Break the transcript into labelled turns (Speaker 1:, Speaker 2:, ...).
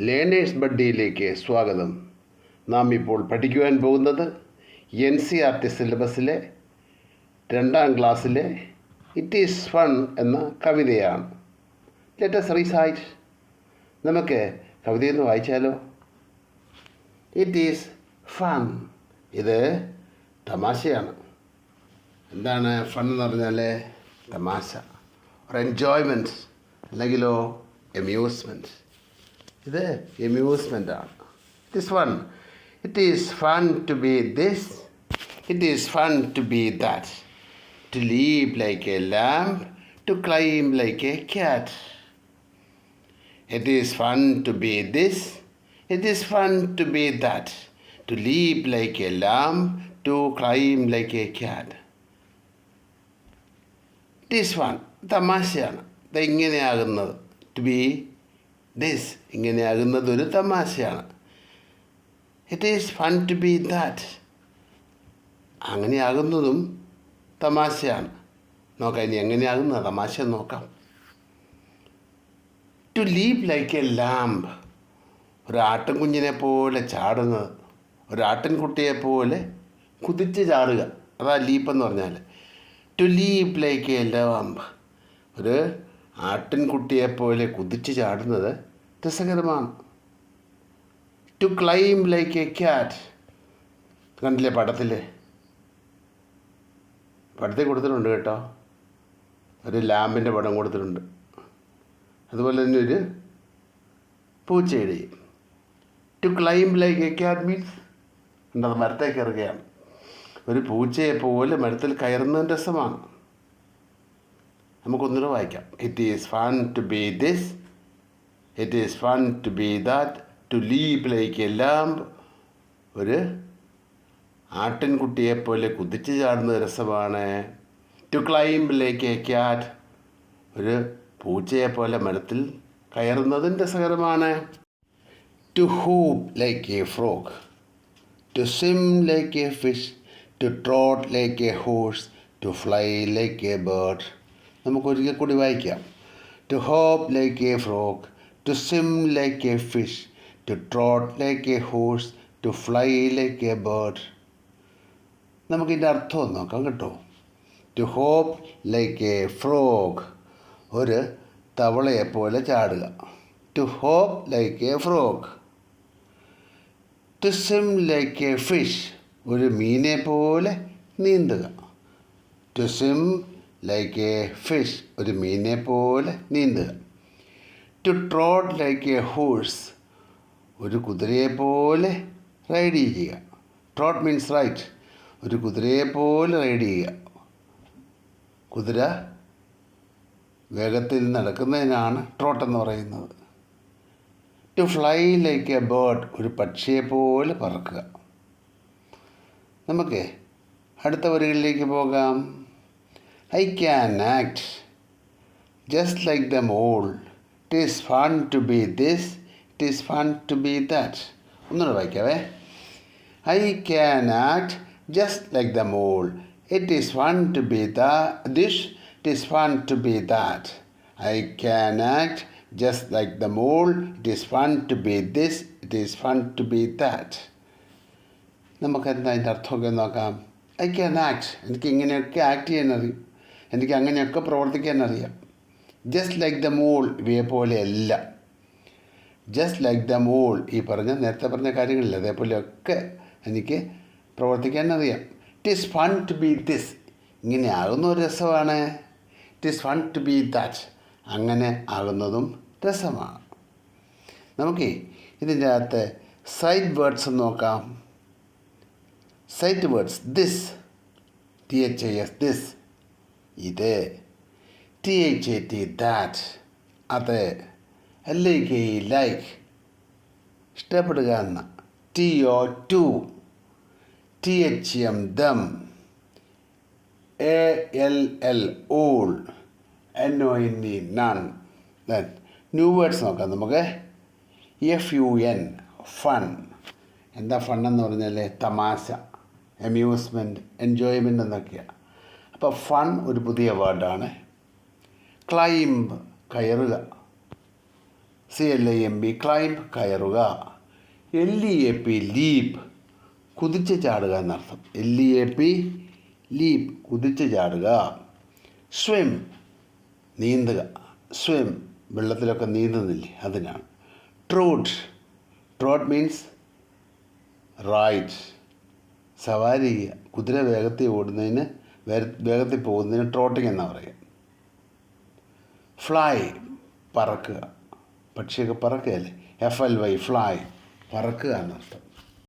Speaker 1: Learners ബഡ്ഡിയിലേക്ക് സ്വാഗതം. നാം ഇപ്പോൾ പഠിക്കുവാൻ പോകുന്നത് NCERT സിലബസിലെ 2ാം ക്ലാസ്സിലെ ഇറ്റ് ഈസ് ഫൺ എന്ന കവിതയാണ്. Let us recite. നമുക്ക് കവിതയൊന്ന് വായിച്ചാലോ? It is fun. ഇത് തമാശയാണ്. എന്താണ് ഫൺ എന്ന് പറഞ്ഞാൽ? തമാശ, ഒരു എൻജോയ്മെൻറ്റ്, അല്ലെങ്കിലോ അമ്യൂസ്മെൻറ്റ്. ഇത് അമ്യൂസ്മെൻ്റാണ്. It is fun. It is fun to be this. It is fun to be that. To leap like a lamb, to climb like a cat. It is fun to be this. It is fun to be that. To leap like a lamb, to climb like a cat. It is fun. തമാശയാണ്. ഇത് ഇങ്ങനെയാകുന്നത്. To be this, ഇങ്ങനെയാകുന്നത് ഒരു തമാശയാണ്. It is fun to be that, അങ്ങനെയാകുന്നതും തമാശയാണ്. നോക്കാം ഇനി എങ്ങനെയാകുന്ന തമാശ നോക്കാം. To leap like a lamb, ഒരു ആട്ടിൻകുഞ്ഞിനെ പോലെ ചാടുന്നത്, ഒരു ആട്ടിൻകുട്ടിയെ പോലെ കുതിച്ച് ചാടുക, അതാ ലീപ്പെന്ന് പറഞ്ഞാൽ. To leap like a lamb, ഒരു ആട്ടിൻകുട്ടിയെപ്പോലെ കുതിച്ച് ചാടുന്നത് രസകരമാണ്. To climb like a cat, കണ്ടില്ലേ പടത്തിൽ കൊടുത്തിട്ടുണ്ട് കേട്ടോ. ഒരു ലാമ്പിൻ്റെ പടം കൊടുത്തിട്ടുണ്ട്. അതുപോലെ തന്നെ ഒരു പൂച്ചയുടെയും. To climb like a cat means ഉണ്ടത് മരത്തേക്ക് കയറുകയാണ്. ഒരു പൂച്ചയെപ്പോലെ മരത്തിൽ കയറുന്നതിന് രസമാണ്. നമുക്കൊന്നുകൂടെ വായിക്കാം. It is fun to be this. It is fun to be that. To leap like a lamb, ഒരു ആട്ടിൻകുട്ടിയെപ്പോലെ കുതിച്ച് ചാടുന്നത് രസമാണ്. To climb like a cat, ഒരു പൂച്ചയെപ്പോലെ മരത്തിൽ കയറുന്നതും രസകരമാണ്. To hoop like a frog. To swim like a fish. To trot like a horse. To fly like a bird. നമുക്കൊരിക്കൽ കൂടി വായിക്കാം. To hop like a frog. To swim like a fish. To trot like a horse. To fly like a bird. നമുക്കിതിൻ്റെ അർത്ഥം ഒന്ന് നോക്കാം കേട്ടോ. To hop like a frog, ഒരു തവളയെപ്പോലെ ചാടുക. To hop like a frog. To swim like a fish, ഒരു മീനെ പോലെ നീന്തുക. To swim like a fish, ഒരു മീനെ പോലെ നീന്തുക. To trot like a horse, ഒരു കുതിരയെപ്പോലെ റൈഡ് ചെയ്യുക. ട്രോട്ട് മീൻസ് റൈറ്റ്, ഒരു കുതിരയെപ്പോലെ റൈഡ് ചെയ്യുക. കുതിര വേഗത്തിൽ നടക്കുന്നതിനാണ് ട്രോട്ട് എന്ന് പറയുന്നത്. To fly like a bird, ഒരു പക്ഷിയെപ്പോലെ പറക്കുക. നമുക്ക് അടുത്ത വരികളിലേക്ക് പോകാം. I can act just like them all. It is fun to be this. It is fun to be that. ഒന്നുകൂടെ വായിക്കാവേ. I can act just like them all. It is fun to be this. It is fun to be that. I can act just like them all. It is fun to be this. It is fun to be that. നമുക്ക് എന്താ അതിൻ്റെ അർത്ഥമൊക്കെ നോക്കാം. I can act, എനിക്ക് ഇങ്ങനെയൊക്കെ act ചെയ്യാനറിയും, എനിക്ക് അങ്ങനെയൊക്കെ പ്രവർത്തിക്കാനറിയാം. Just like them all, ഇവയെ പോലെയല്ല. ജസ്റ്റ് ലൈക്ക് ദം ഓൾ, ഈ നേരത്തെ പറഞ്ഞ കാര്യങ്ങളില്ല, അതേപോലെയൊക്കെ എനിക്ക് പ്രവർത്തിക്കാനറിയാം. It is fun to be this, ഇങ്ങനെ ആകുന്ന ഒരു രസമാണ്. It is fun to be that, അങ്ങനെ ആകുന്നതും രസമാണ്. നമുക്ക് ഇതിൻ്റെ അകത്ത് സൈറ്റ് വേർഡ്സ് നോക്കാം. Sight words. This, THIS this, ഇത്. THAT ദാറ്റ്, അത്. LIKE ലൈക്ക്, ഇഷ്ടപ്പെടുക എന്ന. TO to. THM them. ALL all. NONE none. Then new words നോക്കാം നമുക്ക്. FUN fun. എന്താ ഫൺ എന്ന് പറഞ്ഞാൽ തമാശ, അമ്യൂസ്മെൻറ്റ്, എൻജോയ്മെൻ്റ് എന്നൊക്കെയാണ്. അപ്പോൾ ഫൺ ഒരു പുതിയ വേർഡാണ്. ക്ലൈംബ്, കയറുക. CLIMB ക്ലൈംബ് കയറുക. LEAP ലീപ്പ് കുതിച്ച് ചാടുക എന്നർത്ഥം. LEAP ലീപ്പ് കുതിച്ച് ചാടുക. സ്വിം നീന്തുക. സ്വിം വെള്ളത്തിലൊക്കെ നീന്തുന്നില്ലേ അതിനാണ്. ട്രോട്ട് മീൻസ് റൈഡ് സവാരി ചെയ്യുക. കുതിര വേഗത്തിൽ ഓടുന്നതിന് വേഗത്തിൽ പോകുന്നതിന് ട്രോട്ടിങ് എന്നാണ് പറയുക. ഫ്ലൈ പറക്കുക. പക്ഷിയൊക്കെ പറക്കുകയല്ലേ. FLY ഫ്ലൈ പറക്കുക എന്നർത്ഥം.